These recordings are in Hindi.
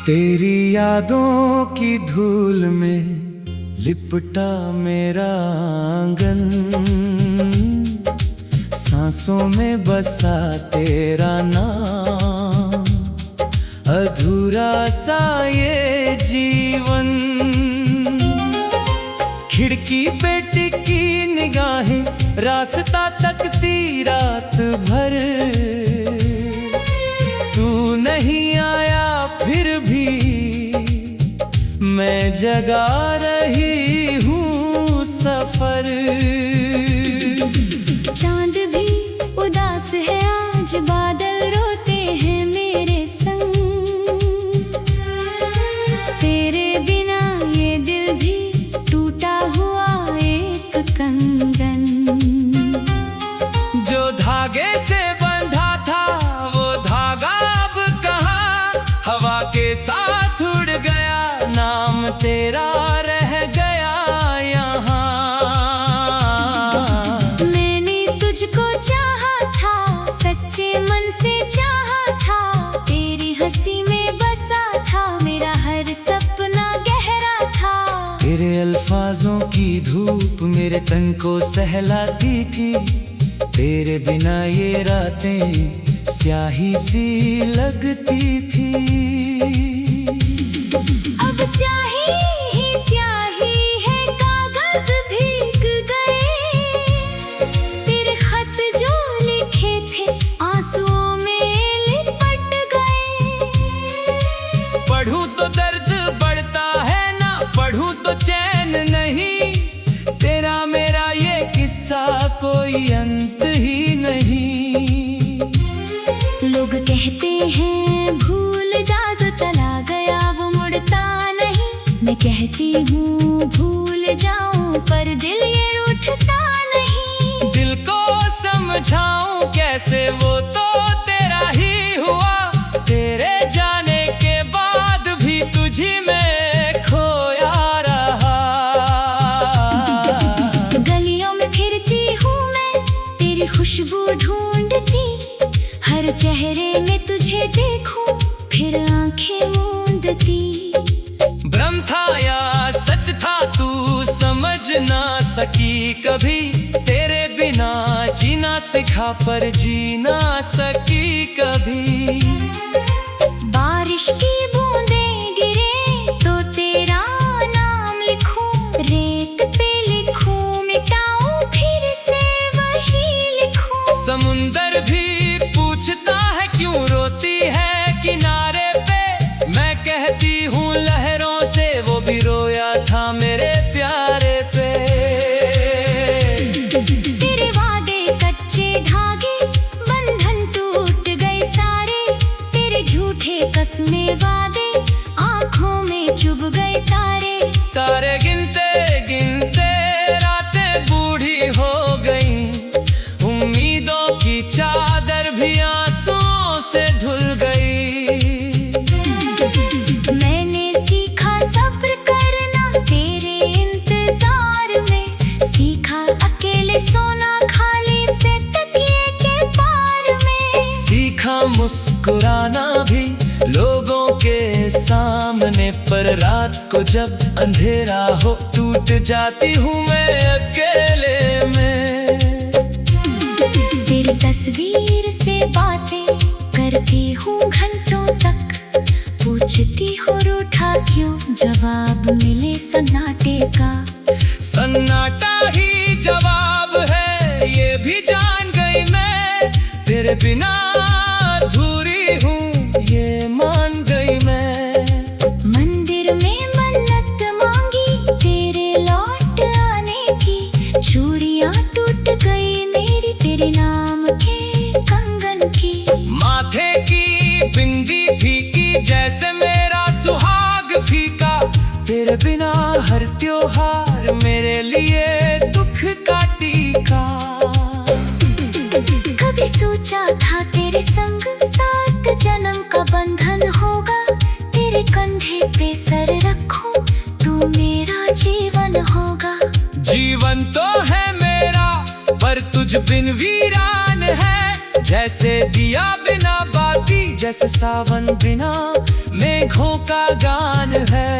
तेरी यादों की धूल में लिपटा मेरा आंगन, सांसों में बसा तेरा नाम, अधूरा सा ये जीवन। खिड़की पे टिकी निगाहें रास्ता तकती रात भर, तू नहीं आया फिर भी मैं जगा रही हूँ सफर। चांद भी उदास है आज, बादल रोते हैं मेरे संग, तेरे बिना ये दिल भी टूटा हुआ एक कंगन। जो धागे से बंधा था वो धागा अब कहाँ, हवा के साथ उड़ गया, नाम तेरा रह गया यहाँ। मैंने तुझको चाहा था, सच्चे मन से चाहा था, तेरी हंसी में बसा था मेरा हर सपना गहरा था। तेरे अल्फाजों की धूप मेरे तन को सहलाती थी, तेरे बिना ये रातें स्याही सी लगती थी। अब स्याही ही स्याही है, कागज भीग गए, तेरे खत जो लिखे थे आंसुओं में लिपट गए। पढ़ूं तो दर्द बढ़ता है ना, पढ़ूं तो चैन नहीं, तेरा मेरा ये किस्सा कोई अंत ही नहीं। लोग कहते हैं भूल जा जो चला गया वो मुड़ता नहीं, मैं कहती हूँ भूल जाऊं पर दिल ये रूठता नहीं। दिल को समझाऊं कैसे, वो तो तेरा ही हुआ, तेरे जाने के बाद भी तुझी में खोया रहा। गलियों में फिरती हूँ मैं, तेरी खुशबू ढूंढती, हर चेहरे में तुझे देखूं फिर आंखें मूंदती। भ्रम था या सच था तू समझ ना सकी कभी, तेरे बिना जीना सिखा पर जी ना सकी कभी। बारिश की बूंदें गिरे तो तेरा नाम लिखूं, रेत पे लिखूं मिटाऊं फिर से वही लिखूं। समुंदर भी पूछता है क्यों रोती है किनारे पे, मैं कहती हूँ लहरों से वो भी रोया था मेरे प्यारे पे। तेरे वादे कच्चे धागे बंधन टूट गए सारे, तेरे झूठे कसमें वादे आंखों में चुभ गए तारे। तारे गिनते गिनते रातें बूढ़ी हो गई, उम्मीदों की चादर भी आंसुओं से धुल गई। मैंने सीखा सब्र करना तेरे इंतजार में, सीखा अकेले सोना खाली से तकिए के पार में, सीखा मुस्कुराना भी लोगों के सामने, पर रात को जब अंधेरा हो टूट जाती हूँ मैं अकेले में। तेरी तस्वीर से बातें करती हूँ घंटों तक, पूछती हो रूठा क्यों, जवाब मिले सन्नाटे का। सन्नाटा ही जवाब है ये भी जान गई मैं, तेरे बिना अधूरी हूँ ये मान गई मैं। मंदिर में मन्नत मांगी तेरे लौट आने की, चूड़ियाँ टूट गई मेरी तेरे नाम के कंगन की। माथे की बिंदी फीकी जैसे मेरा सुहाग फीका, तेरे बिना हर त्योहार मेरे लिए दुख का टीका। कभी सोचा था तेरे संग 7 जन्म का बंधन होगा, तेरे कंधे पे सर रखूं तू मेरा जीवन होगा। जीवन तो है मेरा पर तुझ बिन वीरान है, जैसे दिया बिना बाती, जैसे सावन बिना मेघों का गान है।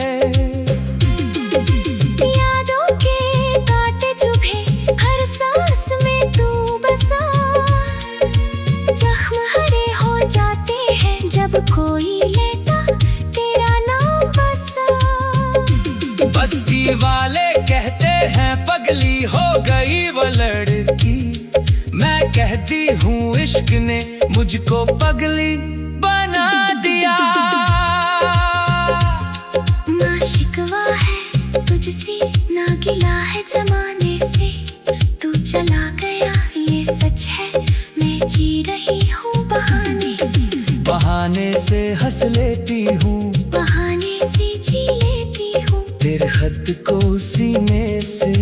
यादों के कांटे चुभे हर सांस में तू बसा, जख्म हरे हो जाते हैं जब कोई लेता तेरा नाम बसा। बस्ती वाले कहते हैं पगली हो गई वो लड़की, मैं कहती हूँ इश्क ने मुझको पगली बना दिया। ना शिकवा है तुझसे ना गिला है जमाने से, तू चला गया ये सच है, मैं जी रही हूँ बहाने से। बहाने से हंस लेती हूँ, बहाने से जी लेती हूँ, तेरे खत को सीने से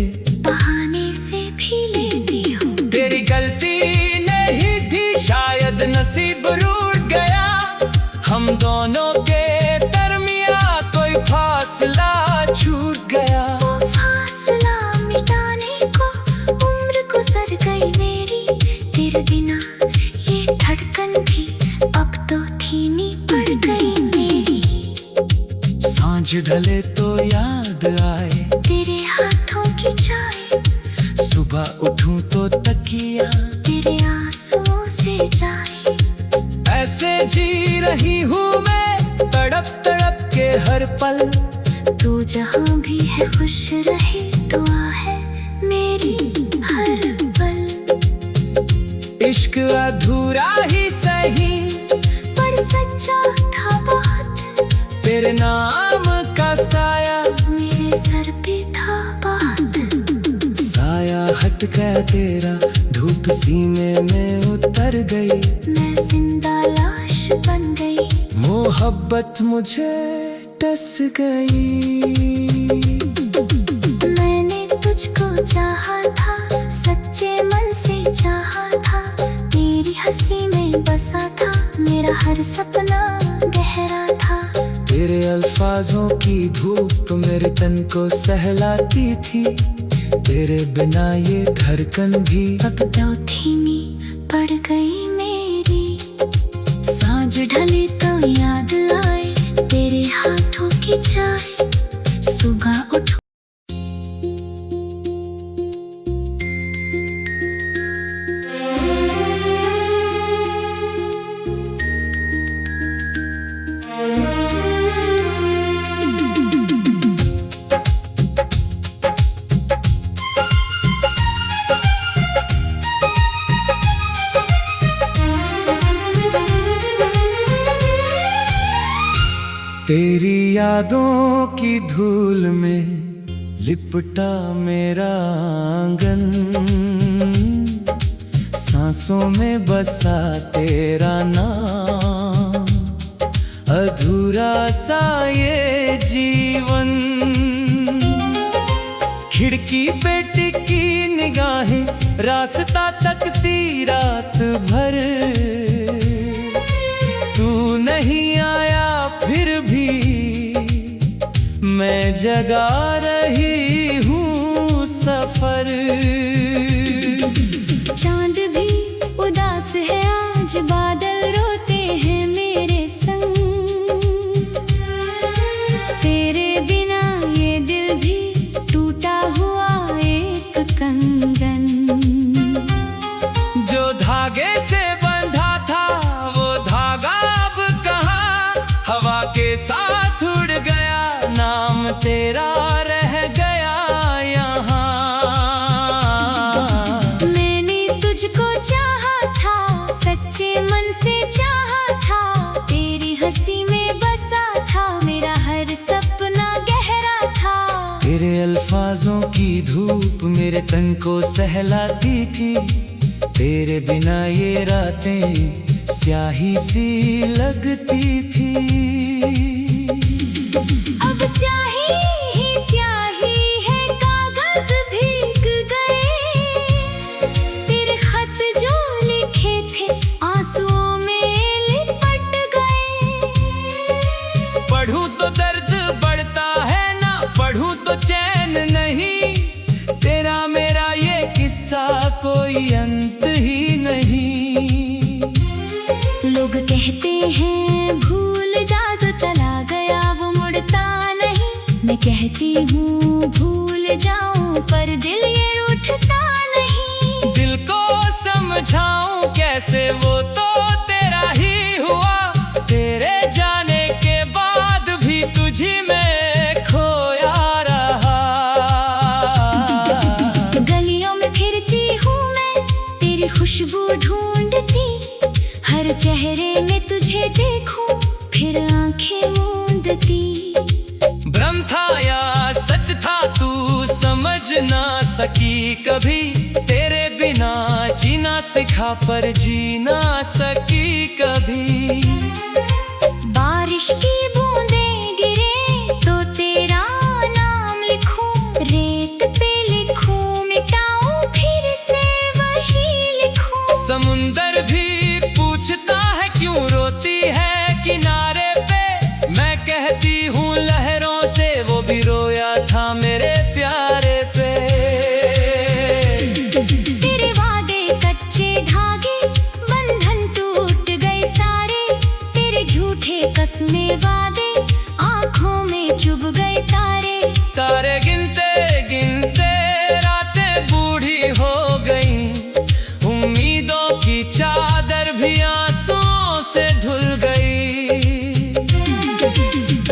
बहाने से भी लेती हूँ। तेरी गलती नहीं थी शायद नसीब रूठ गया, हम दोनों के दरमिया कोई फासला छूट गया। वो फासला मिटाने को उम्र गुजर गई मेरी, तेरे बिना ये धड़कन भी अब तो धीमी पड़ गई मेरी। सांझ ढले तो याद आए तेरे हाथों की चाय, सुबह उठूं तो तकिया तेरे आंसुओं से जाए। ऐसे जी रही हूँ मैं तड़प तड़प के हर पल, तू जहाँ भी है खुश रहे दुआ है मेरी हर पल। इश्क अधूरा ही सही पर सच्चा था बहुत, तेरे नाम का साया मेरे सर पे था बात। साया हट गया तेरा, धूप सीने में उतर गई, मैं जिंदा लाश बन गई, मोहब्बत मुझे टस गई। मैंने तुझको चाहा था, सच्चे मन से चाहा था, तेरी हंसी में बसा था, मेरा हर सपना गहरा था। तेरे अल्फाजों की धूप मेरे तन को सहलाती थी, तेरे बिना ये धड़कन भी अब तो धीमी पड़ गई मेरी। सांझ ढले तो याद आए तेरे हाथों की चाय, सुबह उठ तेरी यादों की धूल में लिपटा मेरा आंगन, सांसों में बसा तेरा नाम, अधूरा सा ये जीवन। खिड़की पे टिकी निगाहें रास्ता तकती रात भर, तू नहीं आया फिर भी मैं जगा रही हूँ सफर। चांद भी उदास है आज, बादल रोते हैं मेरे संग, तेरे बिना ये दिल भी टूटा हुआ एक कंगन। जो धागे से बंधा था वो धागा अब कहाँ, हवा के साथ उड़ गया, नाम तेरा रह गया यहाँ। मैंने तुझको चाहा था, सच्चे मन से चाहा था, तेरी हंसी में बसा था, मेरा हर सपना गहरा था। तेरे अल्फाजों की धूप मेरे तन को सहलाती थी, तेरे बिना ये रातें स्याही सी लगती थी। अब स्याही ही स्याही है, कागज भीग गए, तेरे खत जो लिखे थे आंसुओं में लिपट गए। पढ़ूं तो दर्द बढ़ता है ना, पढ़ूं तो चैन नहीं, तेरा मेरा ये किस्सा कोई अंत ही नहीं। कहते हैं भूल जा जो चला गया वो मुड़ता नहीं। मैं कहती हूँ भूल जाऊं पर दिल ये रूठता नहीं। दिल को समझाऊं कैसे, वो तो तेरा ही हुआ। तेरे जाने के बाद भी तुझी में खोया रहा। गलियों में फिरती हूँ मैं तेरी खुशबू ढूंढती, हर चेहरे में तुझे देखूं फिर आंखें मूंदती। भ्रम था या सच था तू समझ ना सकी कभी। तेरे बिना जीना सीखा पर जी ना सकी कभी। बारिश की बूंदें गिरे तो तेरा नाम लिखूं, रेत पे लिखूं मिटाऊं फिर से वही लिखूं। समुंदर भी पूछता है क्यों रोती है किनारे पे। मैं कहती हूँ लहरों से वो भी रोया था मेरे प्यारे पे। तेरे वादे कच्चे धागे बंधन टूट गए सारे। तेरे झूठे कसमें वादे आंखों में चुभ गए तारे। तारे गिनते गिनते रातें बूढ़ी हो गई। उम्मीदों की चादर भी आंसुओं से धुल गई।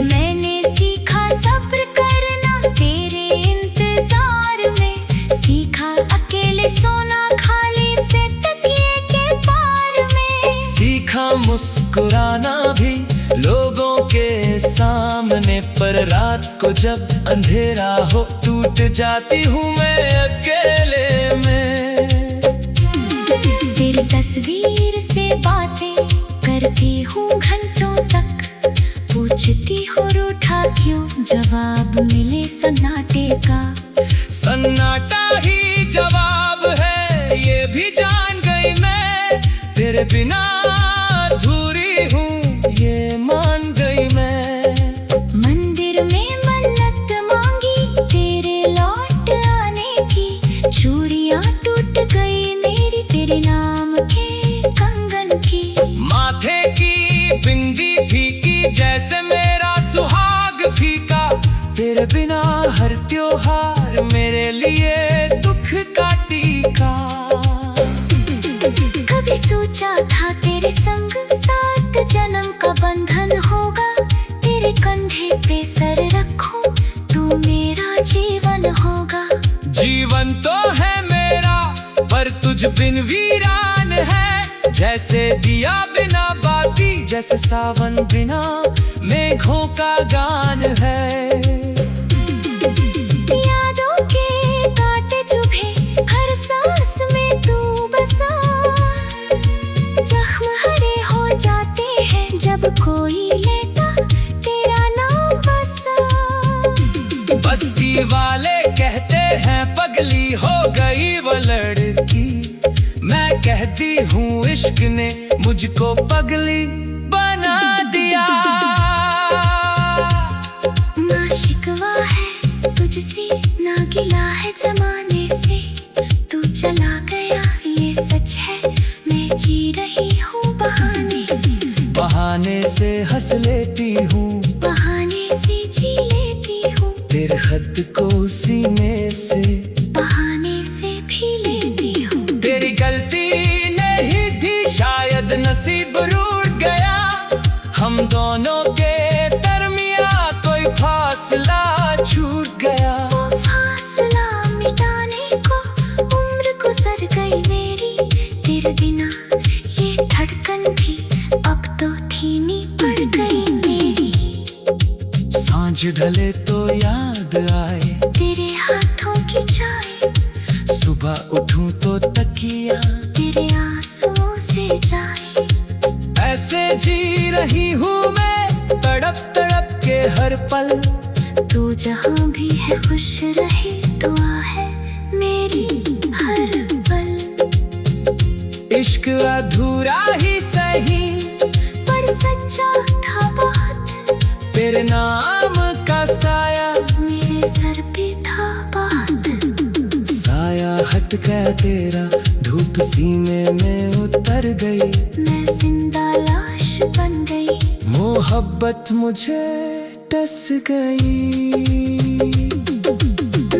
मैंने सीखा सब्र करना तेरे इंतजार में। सीखा अकेले सोना खाली से तकिए के पार में। सीखा मुस्कुराना भी लोगों के सामने, पर रात को जब अंधेरा हो टूट जाती हूँ मैं अकेले में। तेरी तस्वीर से बातें करती हूँ घंटों तक, पूछती हो रूठा क्यों जवाब मिले सन्नाटे का। सन्नाटा ही जवाब है ये भी जान गई मैं। तेरे बिना अधूरी हूँ ये मान गई मैं। मंदिर में मन्नत मांगी तेरे लौट आने की, चूड़ियां टूट गई मेरी तेरे नाम के कंगन की। माथे की बिंदी फीकी जैसे मेरा सुहाग फीका। तेरे बिना हर त्योहार मेरे लिए दुख का टीका। कभी सोचा था तेरे संग 7 जन्म का बंधन होगा। तेरे कंधे पे सर रखूं तू मेरा जीवन होगा। जीवन तो है मेरा पर तुझ बिन वीरान है। जैसे दिया बिना बाती, जैसे सावन बिना मेघों का गान है। यादों के कांटे चुभे हर सांस में तू बसा। जख्म हरे हो जाते हैं जब कोई लेता तेरा नाम बसा। बस्ती वाले कहते हैं पगली हो गई वो लड़की। मैं कहती हूँ इश्क ने मुझको पगली बना दिया। ना शिकवा है तुझसे ना गिला है जमाने से। तू चला गया ये सच है, मैं जी रही हूँ बहाने से। बहाने से हंस लेती हूँ, बहाने से जी लेती हूँ। तेरे खत को सीने से बहाने से भी लेती हूँ। तेरी गलती नहीं थी शायद नसीब रूठ गया। हम दोनों के दरमिया कोई फासला छूट गया। वो फासला मिटाने को उम्र गुजर गई मेरी। तेरे बिना ये धड़कन भी अब तो धीमी पड़ गई मेरी। सांझ ढले तो याद आए तेरे हाथों की चाय, सुबह उठूं तो तकिया तेरे आंसुओं से जाए। ऐसे जी रही हूँ मैं तड़प तड़प के हर पल। तू जहाँ भी है खुश रहे दुआ है मेरी हर पल। इश्क अधूरा ही सही पर सच्चा था बहुत। तेरे नाम का साया मेरे सर पे था बहुत। साया हट गया तेरा, धूप सीने में उतर गई। मैं जिंदा लाश गई। मोहब्बत मुझे टस गई।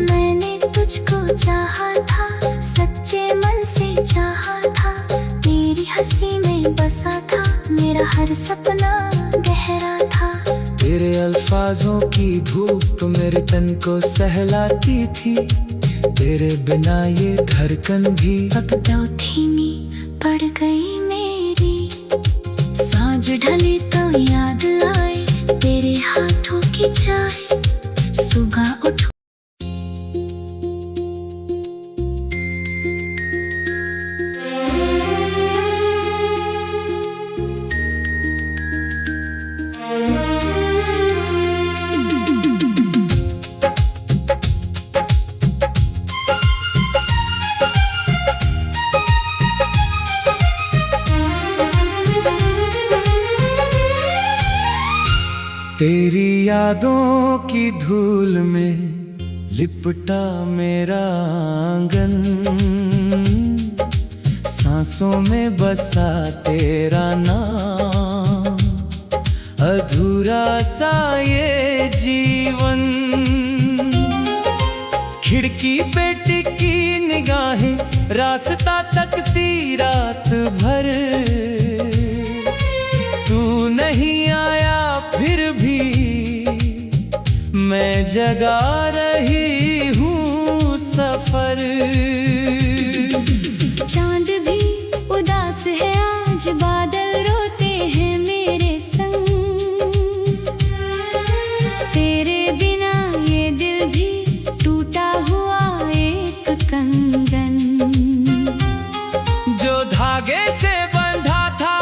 मैंने तुझको चाहा था, सच्चे मन से चाहा था, तेरी हंसी में बसा था, मेरा हर सपना गहरा था। तेरे अल्फाजों की धूप मेरे तन को सहलाती थी, तेरे बिना ये धड़कन भी अब तो धीमी पड़ गई मेरी। सांझ ढली तो याद आए तेरे हाथों की चाय, सुबह उठो तेरी यादों की धूल में लिपटा मेरा आंगन, सांसों में बसा तेरा नाम, अधूरा सा ये जीवन। खिड़की पे टिकी निगाहें रास्ता तकती रात भर, तू नहीं आया फिर भी मैं जगा रही हूँ सफर। चांद भी उदास है आज, बादल रोते हैं मेरे संग, तेरे बिना ये दिल भी टूटा हुआ एक कंगन। जो धागे से बंधा था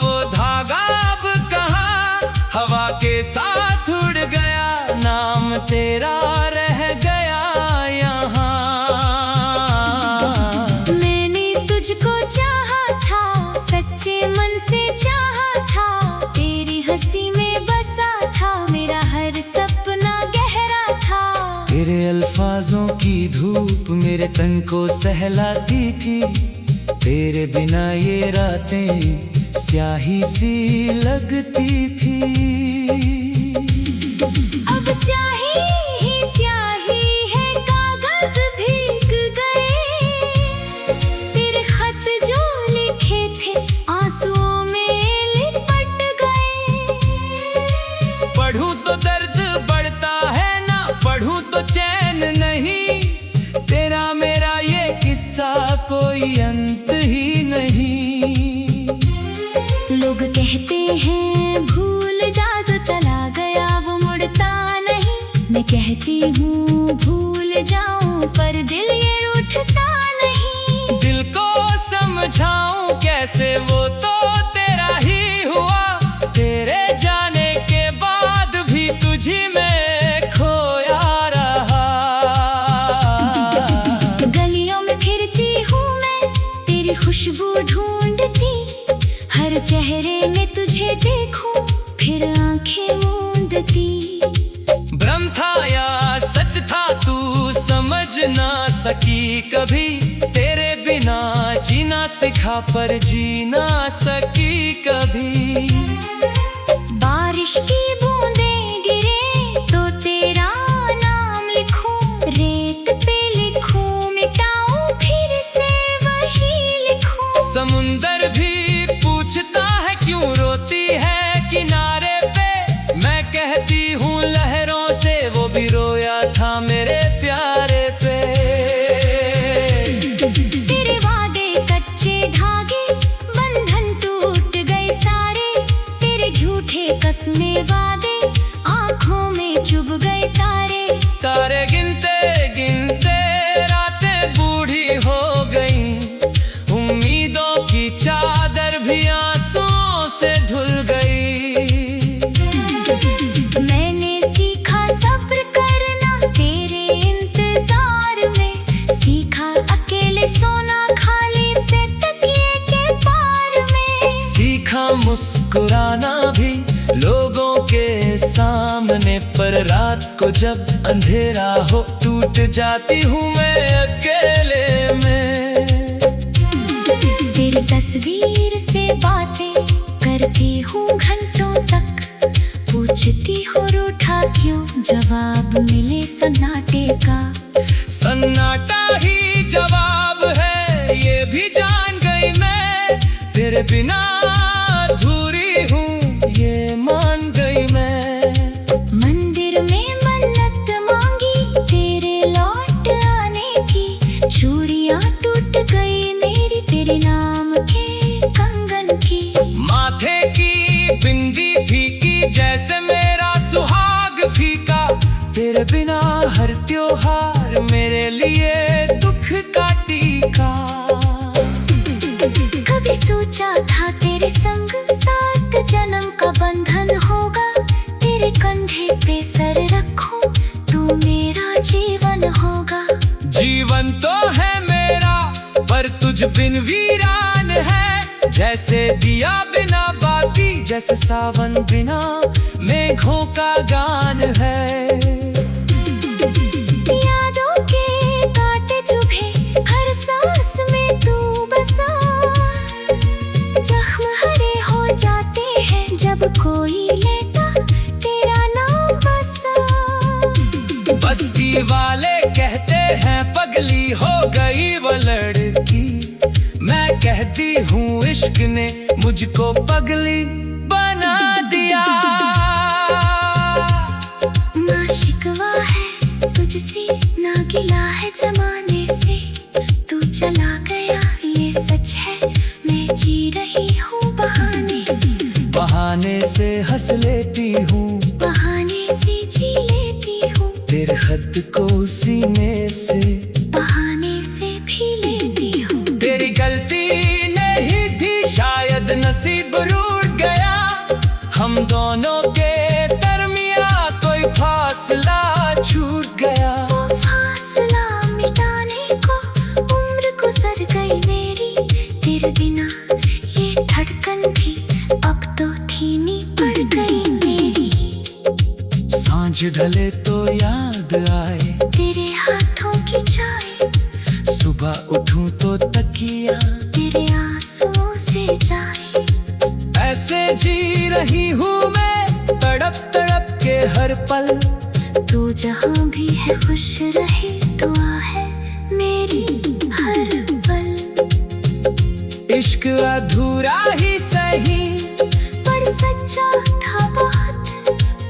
वो धागा अब कहाँ, हवा के साथ उड़ गया, नाम तेरा रह गया यहाँ। मैंने तुझको चाहा था, सच्चे मन से चाहा था, तेरी हंसी में बसा था, मेरा हर सपना गहरा था। तेरे अल्फाजों की धूप मेरे तन को सहलाती थी, तेरे बिना ये रातें स्याही सी लगती थी। अब स्याही ही स्याही है, कागज भीग गए, तेरे खत जो लिखे थे आंसुओं में लिपट गए। पढ़ूं तो दर्द बढ़ता है ना, पढ़ूं तो चैन नहीं, तेरा मेरा ये किस्सा कोई अंत ही नहीं। लोग कहते हैं भूल जा जो चला गया वो मुड़ता नहीं, मैं कहती हूँ भूल जाऊं पर दिल ये रूठता नहीं। दिल को समझाऊं कैसे, वो तो तेरा ही हुआ, तेरे जाने के बाद भी तुझी में खोया रहा। गलियों में फिरती हूँ मैं, तेरी खुशबू ढूंढती, हर चेहरे में तुझे देखूं फिर आंखें मूंदती। भ्रम था या सच था तू समझ ना सकी कभी, तेरे बिना जीना सीखा पर जी ना सकी कभी। बारिश की बूंदें गिरे तो तेरा नाम लिखूं, रेत पे लिखूं मिटाऊं फिर से वही लिखूं। समुंदर भी पूछता है क्यों रोती है किनारे पे, मैं कहती हूँ लहरों से वो भी रोया था मेरे प्यारे पे। तेरे वादे कच्चे धागे, बंधन टूट गए सारे, तेरे झूठे कसमें वादे, आंखों में चुभ गए तारे। तारे गिनते गिनते रातें बूढ़ी हो गई, उम्मीदों की चादर भी आंसुओं से धुल गई। मैंने सीखा सब्र करना तेरे इंतजार में, सीखा अकेले सोना खाली से तकिए के पार में, सीखा मुस्कुराना भी लोगों के सामने, पर रात को जब अंधेरा हो टूट जाती हूँ मैं अकेले में। तेरी तस्वीर से बातें करती हूँ घंटों पूछती हो रूठा क्यों, जवाब मिले सन्नाटे का। सन्नाटा ही जवाब है ये भी जान गई मैं, तेरे बिना अधूरी हूँ ये मान गई मैं। मंदिर में मन्नत मांगी तेरे लौट आने की, चूड़ियां टूट गई मेरी तेरे नाम के कंगन की। माथे की बिंदी फीकी जैसे मेरा सुहाग फीका, तेरे बिना हर त्योहार मेरे लिए दुख का टीका। कभी सोचा था तेरे संग 7 जन्म का बंधन होगा, तेरे कंधे पे सर रखूं तू मेरा जीवन होगा। जीवन तो है मेरा पर तुझ बिन वीरान है, जैसे दिया बिना बाती जैसे सावन बिना मेघों का गान है। यादों के कांटे चुभे हर सांस में तू बसा, जख्म हरे हो जाते हैं जब कोई लेता तेरा नाम बसा। बस्ती वाले कहते हैं पगली हो गई वो लड़की, मैं कहती हूँ इश्क ने मुझको पगली बना दिया। ना शिकवा है तुझसे ना गिला है जमाने से, तू चला गया ये सच है मैं जी रही हूँ बहाने से। बहाने से हंस लेती हूँ, बहाने से जी लेती हूँ, तेरे खत को सीने से बहाने से भी लेती हूँ। तेरी गलती नहीं थी शायद नसीब रूठ गया, हम दोनों के दरमिया कोई फासला छूट गया। वो फासला मिटाने को उम्र गुजर गई मेरी, तेरे बिना ये धड़कन भी अब तो धीमी पड़ गई मेरी। सांझ ढले तो याद आए तेरे हाथों की चाय, सुबह उठूं तो तकिया तेरे आंसुओं से जाए। ऐसे जी रही हूँ मैं तड़प तड़प के हर पल, तू जहाँ भी है खुश रहे दुआ है मेरी हर पल। इश्क अधूरा ही सही पर सच्चा था बहुत,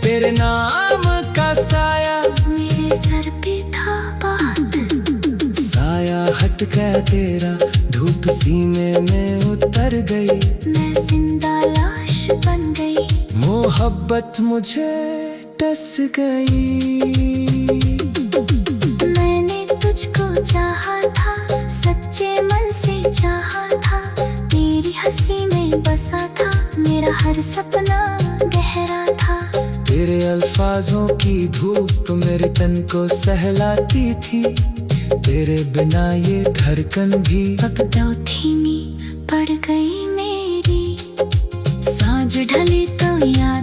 तेरे नाम का साया मेरे सर पे था बात। साया हट गया तेरा, धूप सीने में उतर गई, मैं जिंदा लाश बन गई, मोहब्बत मुझे टस गई। मैंने तुझको चाहा था सच्चे मन से चाहा था, तेरी हंसी में बसा था मेरा हर सपना गहरा था। तेरे अल्फाजों की धूप मेरे तन को सहलाती थी, तेरे बिना ये धड़कन भी अब तो धीमी पड़ गई मेरी। सांझ ढली तो याद